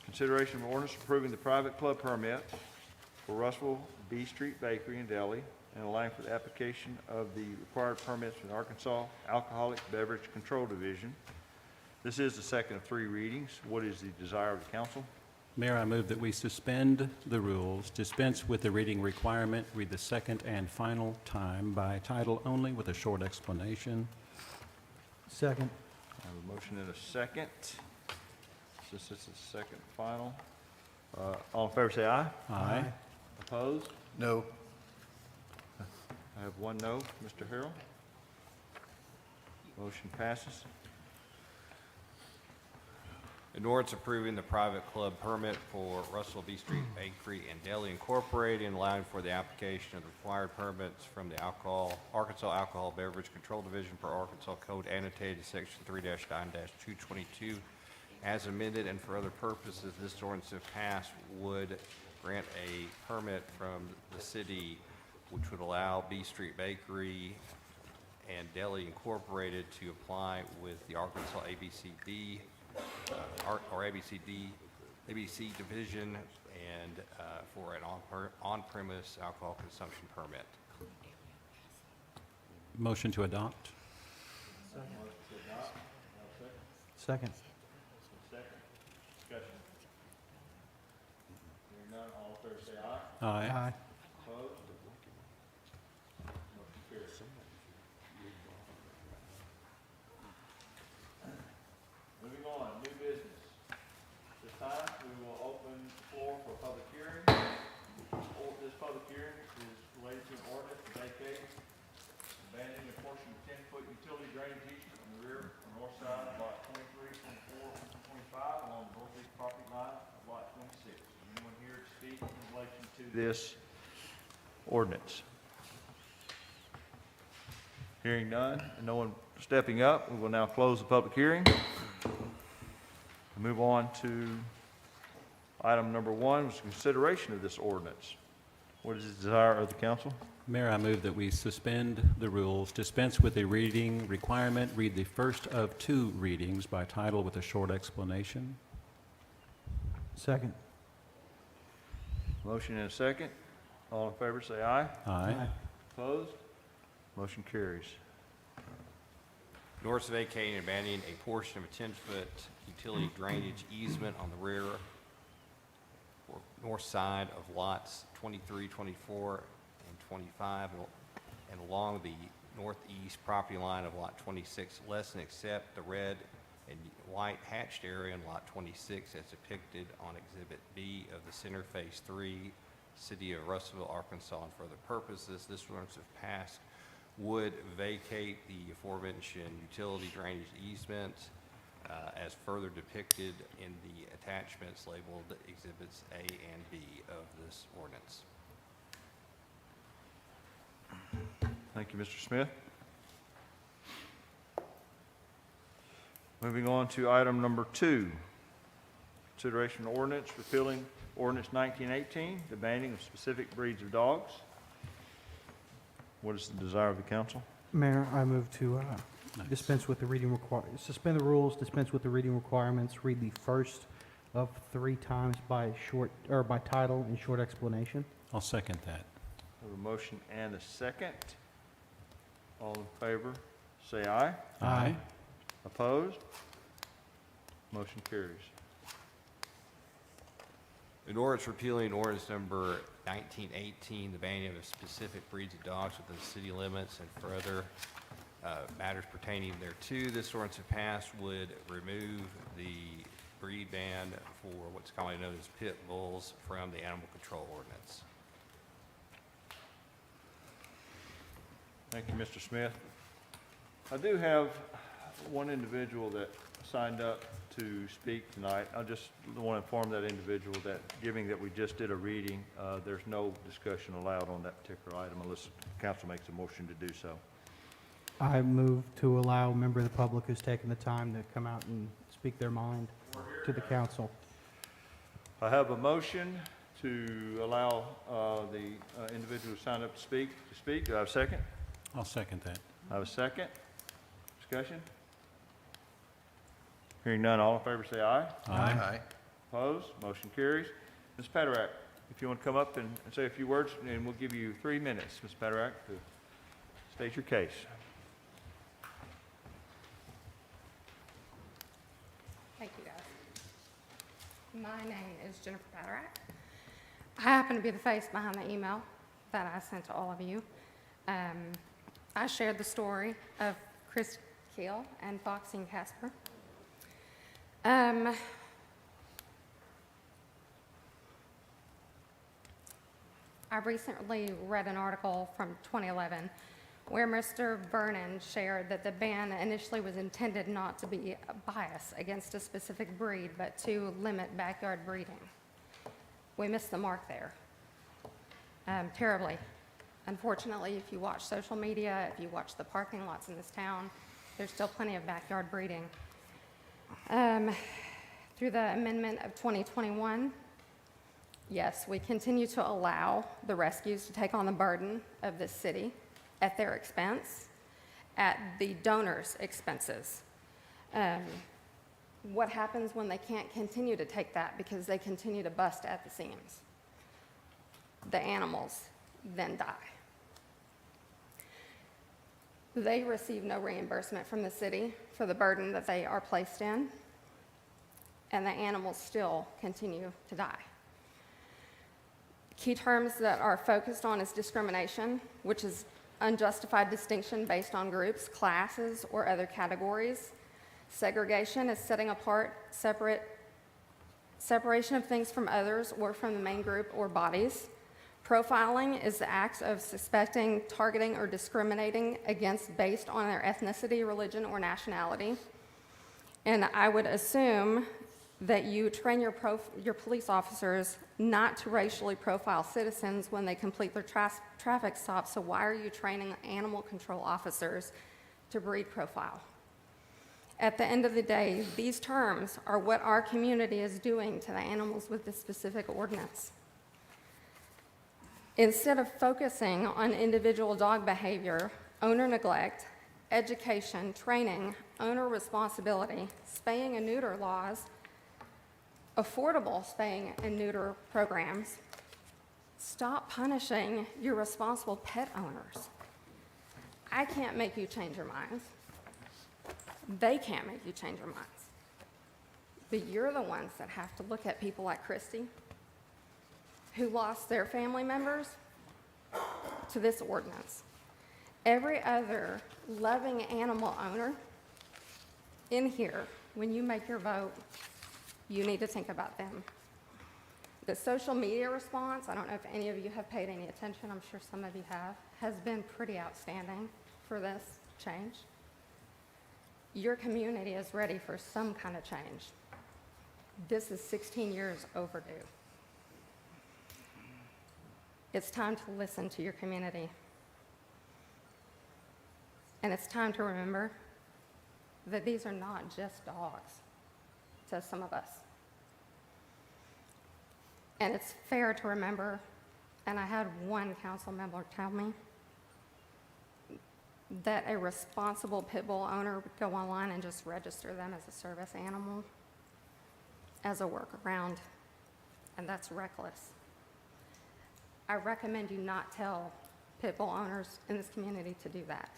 consideration of ordinance approving the private club permit for Russellville B Street Bakery and Deli and allowing for the application of the required permits from the Arkansas Alcoholic Beverage Control Division. This is the second of 3 readings. What is the desire of the council? Mayor, I move that we suspend the rules, dispense with the reading requirement, read the second and final time by title only with a short explanation. Second. I have a motion and a second. This is the second final. All in favor say aye. Aye. Opposed? No. I have 1 no. Mr. Harrell? Motion passes. An ordinance approving the private club permit for Russell B Street Bakery and Deli Incorporated and allowing for the application of the required permits from the Arkansas Alcohol Beverage Control Division per Arkansas Code annotated section 3-9-222 as amended, and for other purposes. This ordinance, if passed, would grant a permit from the city which would allow B Street Bakery and Deli Incorporated to apply with the Arkansas ABCD or ABCD ABC Division and for an on-premise alcohol consumption permit. Motion to adopt? Second. Second. Discussion. Hearing none, all in favor say aye. Aye. Opposed? Motion carries. Moving on, new business. This time, we will open the floor for public hearing. This public hearing is related to an ordinance to vacate, abandoning a portion of 10-foot utility drainage easement on the rear or north side of lot 23, 24, and 25 along the northeast property line of lot 26. Is anyone here to speak in relation to this ordinance? Hearing none, and no one stepping up, we will now close the public hearing. Move on to item number 1, which is consideration of this ordinance. What is the desire of the council? Mayor, I move that we suspend the rules, dispense with a reading requirement, read the first of 2 readings by title with a short explanation. Second. Motion and a second. All in favor, say aye. Aye. Opposed? Motion carries. An ordinance vacating and abandoning a portion of a 10-foot utility drainage easement on the rear or north side of lots 23, 24, and 25, and along the northeast property line of lot 26, less than except the red and white hatched area in lot 26 as depicted on Exhibit B of the Center Phase 3, City of Russellville, Arkansas, and for other purposes. This ordinance, if passed, would vacate the aforementioned utility drainage easement as further depicted in the attachments labeled Exhibits A and B of this ordinance. Thank you, Mr. Smith. Moving on to item number 2, consideration of ordinance repealing ordinance 1918, the banning of specific breeds of dogs. What is the desire of the council? Mayor, I move to dispense with the reading suspend the rules, dispense with the reading requirements, read the first of 3 times by by title and short explanation. I'll second that. We have a motion and a second. All in favor, say aye. Aye. Opposed? Motion carries. An ordinance repealing ordinance number 1918, the banning of specific breeds of dogs within the city limits and for other matters pertaining thereto. This ordinance, if passed, would remove the breed ban for what's commonly known as pit bulls from the animal control ordinance. Thank you, Mr. Smith. I do have one individual that signed up to speak tonight. I just want to inform that individual that, given that we just did a reading, there's no discussion allowed on that particular item unless the council makes a motion to do so. I move to allow a member of the public who's taken the time to come out and speak their mind to the council. I have a motion to allow the individual who signed up to speak. Do I have a second? I'll second that. I have a second. Discussion? Hearing none, all in favor say aye. Aye. Opposed? Motion carries. Ms. Patterack, if you want to come up and say a few words, and we'll give you 3 minutes, Ms. Patterack, to state your case. Thank you, guys. My name is Jennifer Patterack. I happen to be the face behind the email that I sent to all of you. I shared the story of Chris Keel and Foxy and Casper. I recently read an article from 2011 where Mr. Vernon shared that the ban initially was intended not to be a bias against a specific breed, but to limit backyard breeding. We missed the mark there, terribly. Unfortunately, if you watch social media, if you watch the parking lots in this town, there's still plenty of backyard breeding. Through the amendment of 2021, yes, we continue to allow the rescues to take on the burden of this city at their expense, at the donors' expenses. What happens when they can't continue to take that because they continue to bust at the seams? The animals then die. They receive no reimbursement from the city for the burden that they are placed in, and the animals still continue to die. Key terms that are focused on is discrimination, which is unjustified distinction based on groups, classes, or other categories. Segregation is setting apart, separation of things from others or from the main group or bodies. Profiling is the act of suspecting, targeting, or discriminating against based on their ethnicity, religion, or nationality. And I would assume that you train your police officers not to racially profile citizens when they complete their traffic stops, so why are you training animal control officers to breed profile? At the end of the day, these terms are what our community is doing to the animals with this specific ordinance. Instead of focusing on individual dog behavior, owner neglect, education, training, owner responsibility, spaying and neuter laws, affordable spaying and neuter programs, stop punishing your responsible pet owners. I can't make you change your minds. They can't make you change your minds. But you're the ones that have to look at people like Christy, who lost their family members to this ordinance. Every other loving animal owner in here, when you make your vote, you need to think about them. The social media response, I don't know if any of you have paid any attention, I'm sure some of you have, has been pretty outstanding for this change. Your community is ready for some kind of change. This is 16 years overdue. It's time to listen to your community. And it's time to remember that these are not just dogs to some of us. And it's fair to remember, and I had one council member tell me, that a responsible pit bull owner would go online and just register them as a service animal as a workaround, and that's reckless. I recommend you not tell pit bull owners in this community to do that.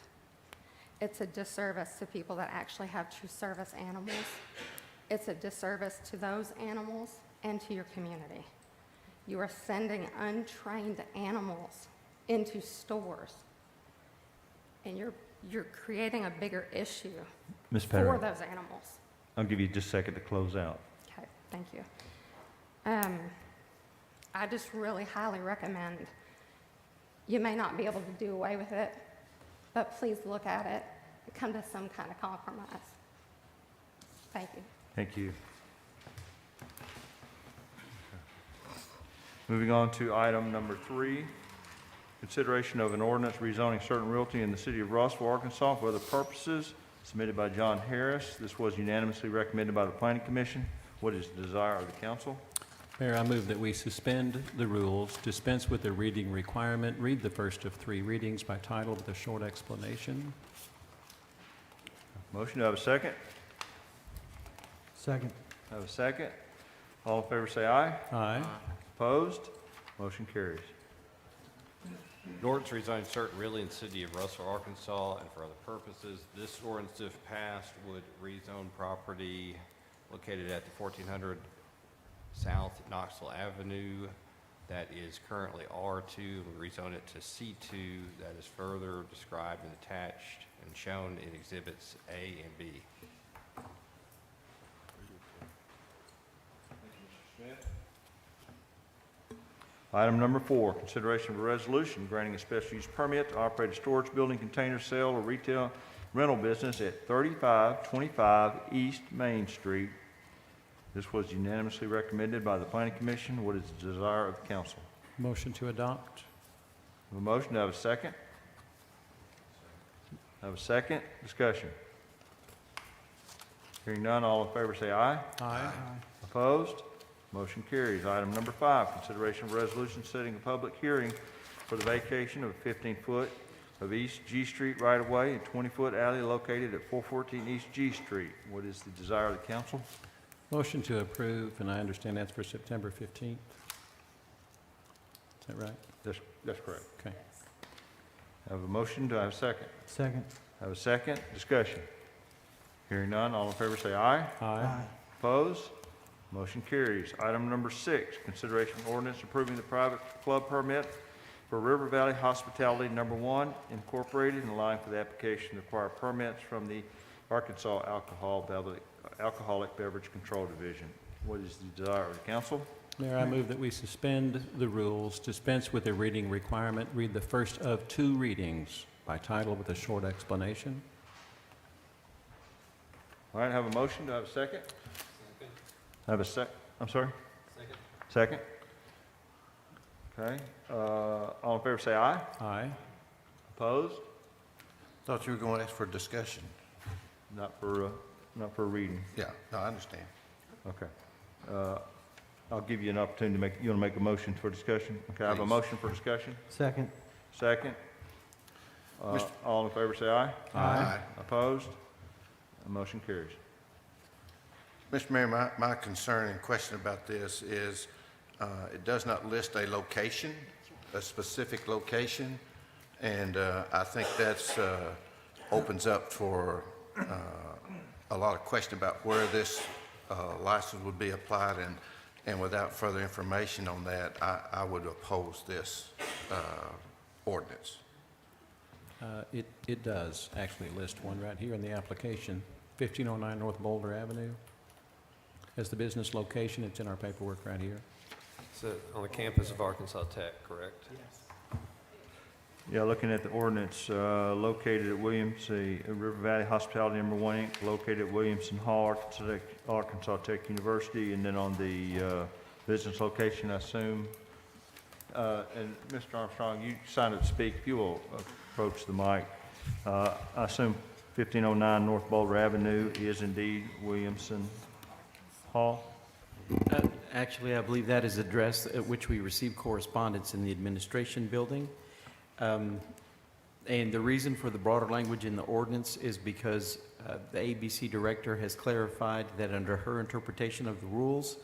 It's a disservice to people that actually have true service animals. It's a disservice to those animals and to your community. You are sending untrained animals into stores, and you're creating a bigger issue Ms. for Penrose, those animals. I'll give you just a second to close out. Okay, thank you. I just really highly recommend, you may not be able to do away with it, but please look at it and come to some kind of compromise. Thank you. Thank you. Moving on to item number 3, consideration of an ordinance rezoning certain realty in the city of Russellville, Arkansas for other purposes, submitted by John Harris. This was unanimously recommended by the Planning Commission. What is the desire of the council? Mayor, I move that we suspend the rules, dispense with the reading requirement, read the first of 3 readings by title with a short explanation. Motion, do I have a second? Second. I have a second. All in favor say aye. Aye. Opposed? Motion carries. An ordinance rezoning certain realty in the city of Russellville, Arkansas, and for other purposes. This ordinance, if passed, would rezone property located at the 1400 South Knoxville Avenue that is currently R2, and rezone it to C2 that is further described and attached and shown in Exhibits A and B. Item number 4, consideration of a resolution granting a special use permit to operate a storage building, container sale, or retail rental business at 3525 East Main Street. This was unanimously recommended by the Planning Commission. What is the desire of the council? Motion to adopt. Have a motion, do I have a second? Have a second? Discussion. Hearing none, all in favor say aye. Aye. Opposed? Motion carries. Item number 5, consideration of resolution setting a public hearing for the vacation of a 15-foot of East G Street right-of-way and 20-foot alley located at 414 East G Street. What is the desire of the council? Motion to approve, and I understand that's for September 15th. Is that right? That's correct. Okay. I have a motion. Do I have a second? Second. I have a second. Discussion. Hearing none. All in favor say aye. Aye. Opposed? Motion carries. Item number 6, consideration of ordinance approving the private club permit for River Valley Hospitality Number 1 Incorporated in line for the application to acquire permits from the Arkansas Alcoholic Beverage Control Division. What is the desire of the council? Mayor, I move that we suspend the rules, dispense with the reading requirement, read the first of 2 readings by title with a short explanation. All right, I have a motion. Do I have a second? I have a I'm sorry? Second. Okay. All in favor say aye. Aye. Opposed? Thought you were going to ask for discussion. Not for reading. Yeah, no, I understand. Okay. I'll give you an opportunity to make, you want to make a motion for discussion? Okay, I have a Please. motion for discussion. Second. Second. All in favor say aye. Aye. Opposed? The motion carries. Mr. Mayor, my concern and question about this is, it does not list a location, a specific location, and I think that's opens up for a lot of question about where this license would be applied, and without further information on that, I would oppose this ordinance. It does actually list one right here in the application, 1509 North Boulder Avenue. As the business location, it's in our paperwork right here. So on the campus of Arkansas Tech, correct? Yeah, looking at the ordinance, located at River Valley Hospitality Number 1 Inc., located at Williamson Hall, Arkansas Tech University, and then on the business location, I assume. And Mr. Armstrong, you signed up to speak. If you will approach the mic. I assume 1509 North Boulder Avenue is indeed Williamson Hall? Actually, I believe that is the address at which we received correspondence in the administration building. And the reason for the broader language in the ordinance is because the ABC director has clarified that under her interpretation of the rules,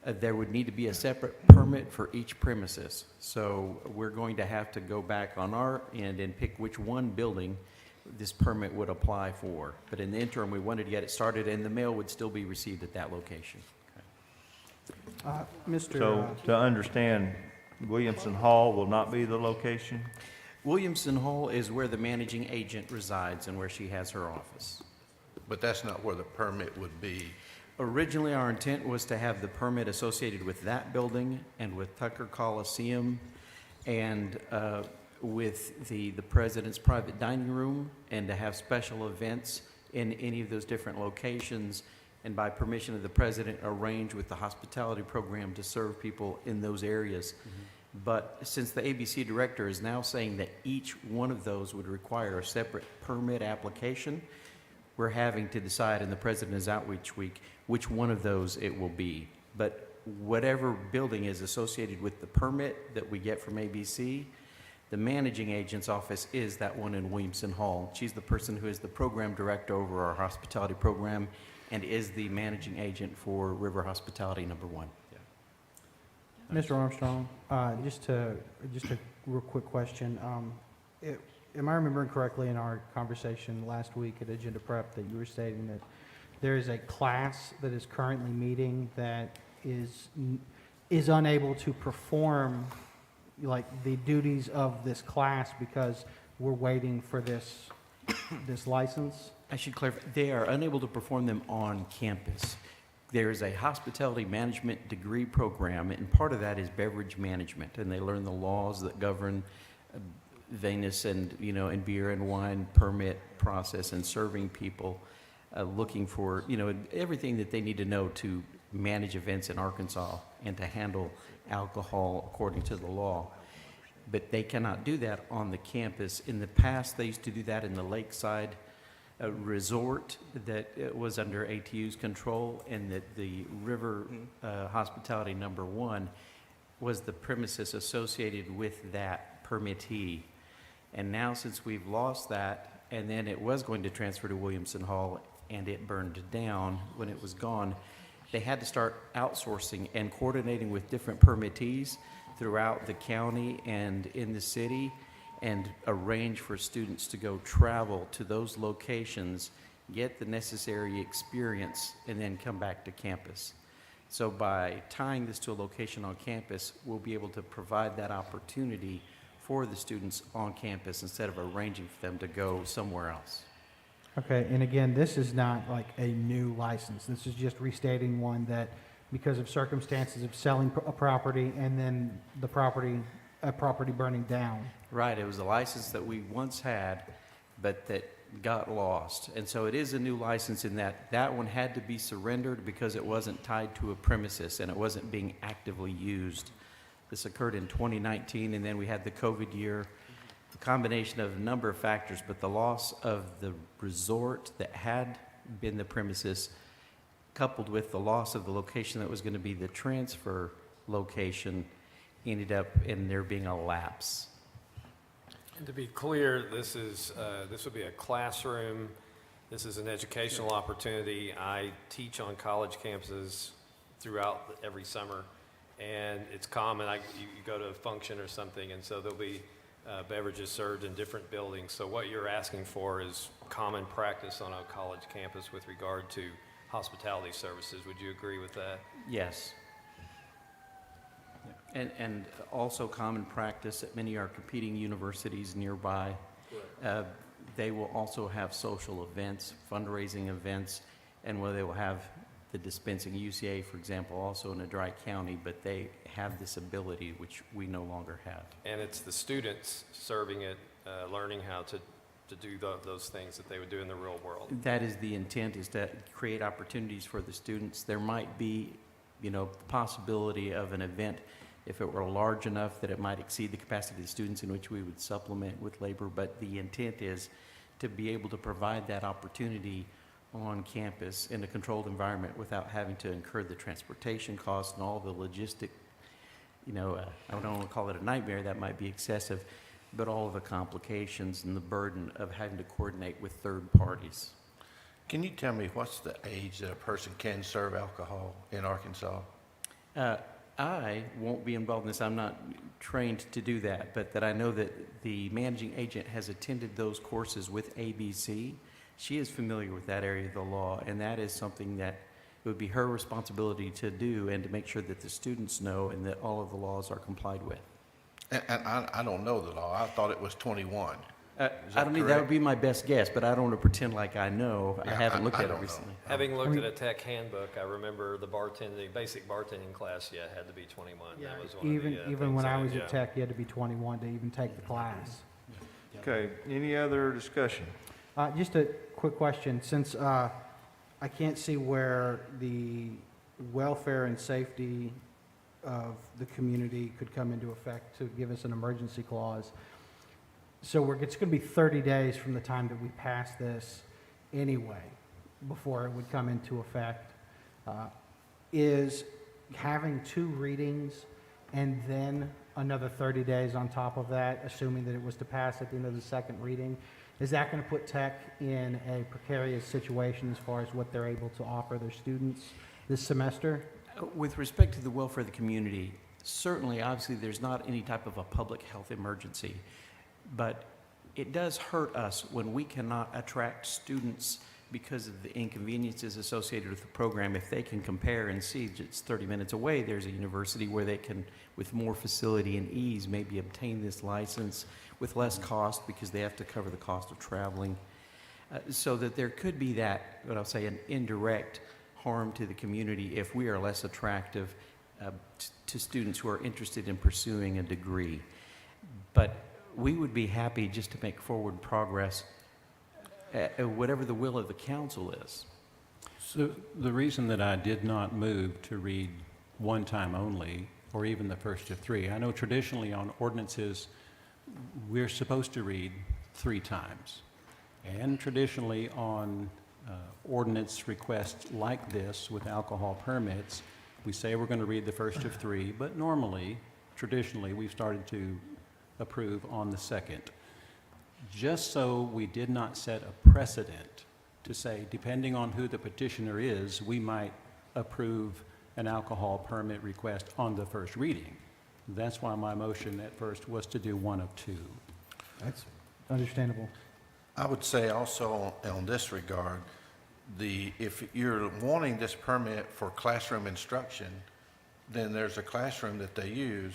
there would need to be a separate permit for each premises. So we're going to have to go back on our end and pick which one building this permit would apply for. But in the interim, we wanted to get it started, and the mail would still be received at that location. So to understand, Williamson Hall will not be the location? Williamson Hall is where the managing agent resides and where she has her office. But that's not where the permit would be. Originally, our intent was to have the permit associated with that building and with Tucker Coliseum and with the president's private dining room, and to have special events in any of those different locations, and by permission of the president, arrange with the hospitality program to serve people in those areas. Mm-hmm. But since the ABC director is now saying that each one of those would require a separate permit application, we're having to decide in the president's outreach week which one of those it will be. But whatever building is associated with the permit that we get from ABC, the managing agent's office is that one in Williamson Hall. She's the person who is the program director over our hospitality program and is the managing agent for River Hospitality Number 1. Mr. Armstrong, just a real quick question. Am I remembering correctly in our conversation last week at Agenda Prep that you were stating that there is a class that is currently meeting that is unable to perform like the duties of this class because we're waiting for this license? I should clarify, they are unable to perform them on campus. There is a hospitality management degree program, and part of that is beverage management, and they learn the laws that govern Venus and beer and wine permit process and serving people, looking for, everything that they need to know to manage events in Arkansas and to handle alcohol according to the law. But they cannot do that on the campus. In the past, they used to do that in the Lakeside resort that was under ATU's control, and that the River Hospitality Number 1 was the premises associated with that permittee. And now, since we've lost that, and then it was going to transfer to Williamson Hall, and it burned down when it was gone, they had to start outsourcing and coordinating with different permittees throughout the county and in the city, and arrange for students to go travel to those locations, get the necessary experience, and then come back to campus. So by tying this to a location on campus, we'll be able to provide that opportunity for the students on campus instead of arranging for them to go somewhere else. Okay, and again, this is not like a new license. This is just restating one that because of circumstances of selling a property and then a property burning down. Right, it was a license that we once had, but that got lost. And so it is a new license in that that one had to be surrendered because it wasn't tied to a premises and it wasn't being actively used. This occurred in 2019, and then we had the COVID year, a combination of a number of factors, but the loss of the resort that had been the premises, coupled with the loss of the location that was going to be the transfer location, ended up in there being a lapse. And to be clear, this would be a classroom. This is an educational opportunity. I teach on college campuses throughout every summer, and it's common. You go to a function or something, and so there'll be beverages served in different buildings. So what you're asking for is common practice on a college campus with regard to hospitality services. Would you agree with that? Yes. And also common practice at many of our competing universities nearby. They will also have social events, fundraising events, and where they will have the dispensing. UCA, for example, also in a dry county, but they have this ability which we no longer have. And it's the students serving it, learning how to do those things that they would do in the real world. That is the intent, is to create opportunities for the students. There might be, the possibility of an event, if it were large enough that it might exceed the capacity of the students, in which we would supplement with labor, but the intent is to be able to provide that opportunity on campus in a controlled environment without having to incur the transportation costs and all the logistic, I don't want to call it a nightmare, that might be excessive, but all of the complications and the burden of having to coordinate with third parties. Can you tell me what's the age that a person can serve alcohol in Arkansas? I won't be involved in this. I'm not trained to do that, but that I know that the managing agent has attended those courses with ABC. She is familiar with that area of the law, and that is something that it would be her responsibility to do and to make sure that the students know and that all of the laws are complied with. And I don't know the law. I thought it was 21. I don't mean, that would be my best guess, but I don't want to pretend like I know. I Yeah, haven't looked I at it don't know. recently. Having looked at a tech handbook, I remember the basic bartending class, had to be 21. That was one Even of the even when things I was yeah. at Tech, you had to be 21 to even take the class. Okay, any other discussion? Just a quick question, since I can't see where the welfare and safety of the community could come into effect to give us an emergency clause. So it's going to be 30 days from the time that we pass this anyway, before it would come into effect. Is having 2 readings and then another 30 days on top of that, assuming that it was to pass at the end of the second reading, is that going to put Tech in a precarious situation as far as what they're able to offer their students this semester? With respect to the welfare of the community, certainly, obviously, there's not any type of a public health emergency, but it does hurt us when we cannot attract students because of the inconveniences associated with the program. If they can compare and see it's 30 minutes away, there's a university where they can, with more facility and ease, maybe obtain this license with less cost because they have to cover the cost of traveling. So that there could be that, what I'll say, an indirect harm to the community if we are less attractive to students who are interested in pursuing a degree. But we would be happy just to make forward progress, whatever the will of the council is. So the reason that I did not move to read one time only, or even the first of 3, I know traditionally on ordinances, we're supposed to read 3 times. And traditionally on ordinance requests like this with alcohol permits, we say we're going to read the first of 3, but normally, traditionally, we've started to approve on the second. just so we did not set a precedent to say, depending on who the petitioner is, we might approve an alcohol permit request on the first reading. That's why my motion at first was to do one of two. That's understandable. I would say also on this regard, if you're wanting this permit for classroom instruction, then there's a classroom that they use,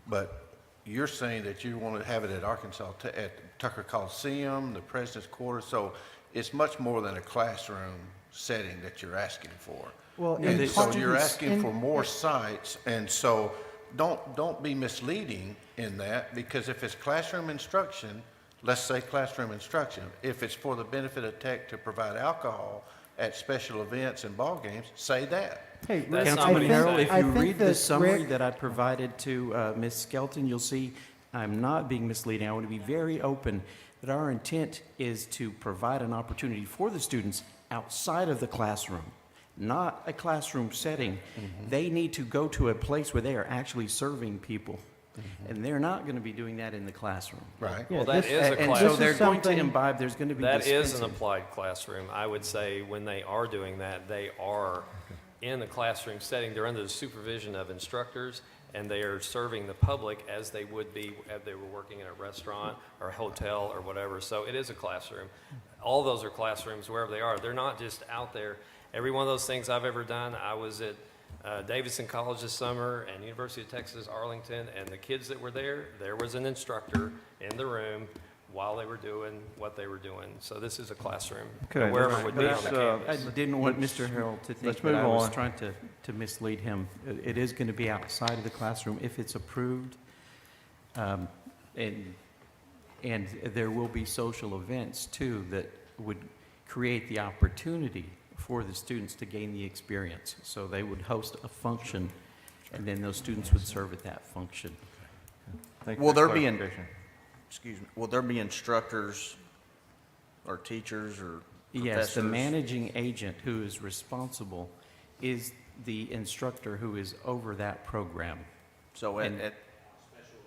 but you're saying that you want to have it at Arkansas, at Tucker Coliseum, the President's Quarter, so it's much more than a classroom setting that you're asking for. Well, And in so part- you're asking in- for more sites, and so don't be misleading in that, because if it's classroom instruction, let's say classroom instruction, if it's for the benefit of tech to provide alcohol at special events and ball games, say that. Hey, That's Rick, not I what he think- said. Harold, if I you think read the that summary Rick- that I provided to Ms. Skelton, you'll see I'm not being misleading. I want to be very open that our intent is to provide an opportunity for the students outside of the classroom, not a classroom setting. They need to go to a place where they are actually serving people, and they're not going to be doing that in the classroom. Right. Yeah, Well, that this- is a And so classroom. they're going to something- imbibe, there's going to be That is an dispensing. applied classroom. I would say when they are doing that, they are in the classroom setting. They're under the supervision of instructors, and they are serving the public as they would be if they were working in a restaurant or a hotel or whatever. So it is a classroom. All those are classrooms wherever they are. They're not just out there. Every one of those things I've ever done, I was at Davidson College this summer and University of Texas, Arlington, and the kids that were there was an instructor in the room while they were doing what they were doing. So this is a classroom, Okay, wherever let's- it would be on let's, the uh, campus. I didn't want Mr. Harold to think let's that I move was on. trying to mislead him. It is going to be outside of the classroom if it's approved. And there will be social events too that would create the opportunity for the students to gain the experience. So they would host a function, and then those students would serve at that function. Thank you Will for there be clarification. will there be instructors or teachers or Yes, the professors? managing agent who is responsible is the instructor who is over that program. So And- at special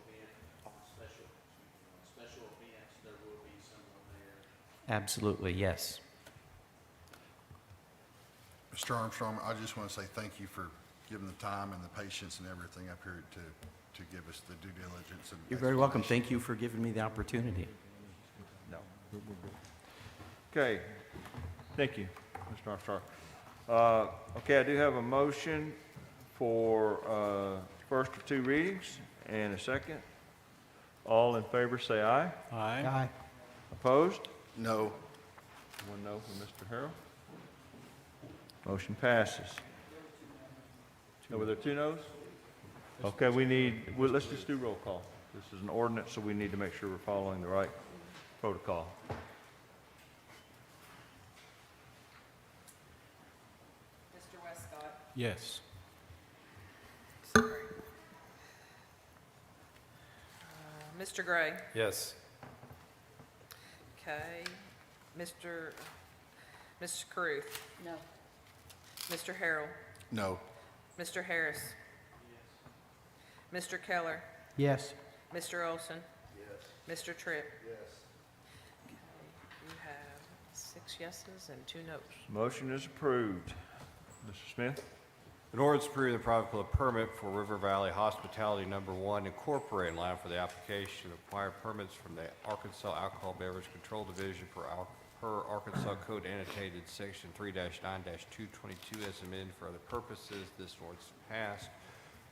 events, there will be someone there. Absolutely, yes. Mr. Armstrong, I just want to say thank you for giving the time and the patience and everything up here to give us the due diligence. And You're very welcome. explanation. Thank you for giving me the opportunity. No. Okay, thank you, Mr. Armstrong. Okay, I do have a motion for first of two readings and a second. All in favor, say aye. Aye. Aye. Opposed? No. One no from Mr. Harrell. Motion passes. Oh, were there two noes? Okay, let's just do roll call. This is an ordinance, so we need to make sure we're following the right protocol. Mr. Westcott? Yes. Mr. Gray? Yes. Okay. Mr. Caruth? No. Mr. Harrell? No. Mr. Harris? Mr. Keller? Yes. Mr. Olson? Yes. Mr. Tripp? Yes. You have 6 yeses and 2 noes. Motion is approved. Mr. Smith? An ordinance approving the private club permit for River Valley Hospitality Number 1 Incorporated, allowing for the application of acquired permits from the Arkansas Alcohol Beverage Control Division per Arkansas Code annotated Section 3-9-222 as amended for other purposes. This ordinance passed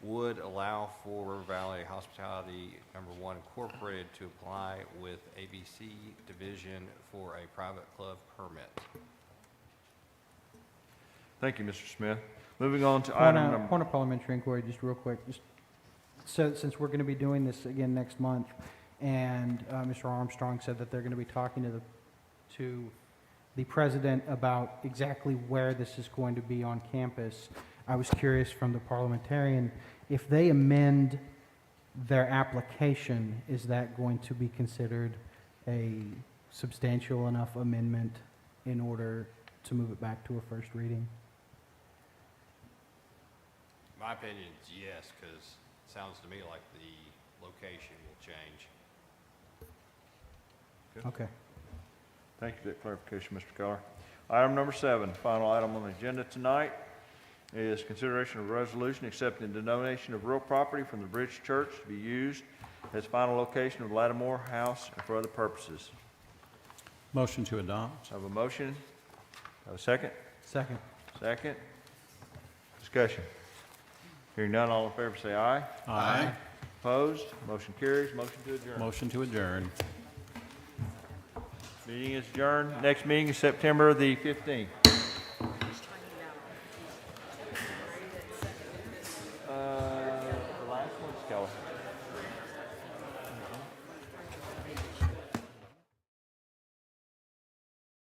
would allow for River Valley Hospitality Number 1 Incorporated to apply with ABC Division for a private club permit. Thank you, Mr. Smith. Moving on to item number... Point of parliamentary inquiry, just real quick. So since we're going to be doing this again next month, and Mr. Armstrong said that they're going to be talking to the president about exactly where this is going to be on campus, I was curious from the parliamentarian, if they amend their application, is that going to be considered a substantial enough amendment in order to move it back to a first reading? My opinion is yes, because it sounds to me like the location will change. Okay. Thank you for that clarification, Mr. Keller. Item number 7, final item on the agenda tonight, is consideration of a resolution accepting the donation of real property from the Bridge Church to be used as final location of Lattimore House and for other purposes. Motion to adopt. I have a motion. Have a second? Second. Second. Discussion. Hearing none, all in favor say aye. Aye. Opposed? Motion carries. Motion to adjourn. Motion to adjourn. Meeting is adjourned. Next meeting is September the 15th.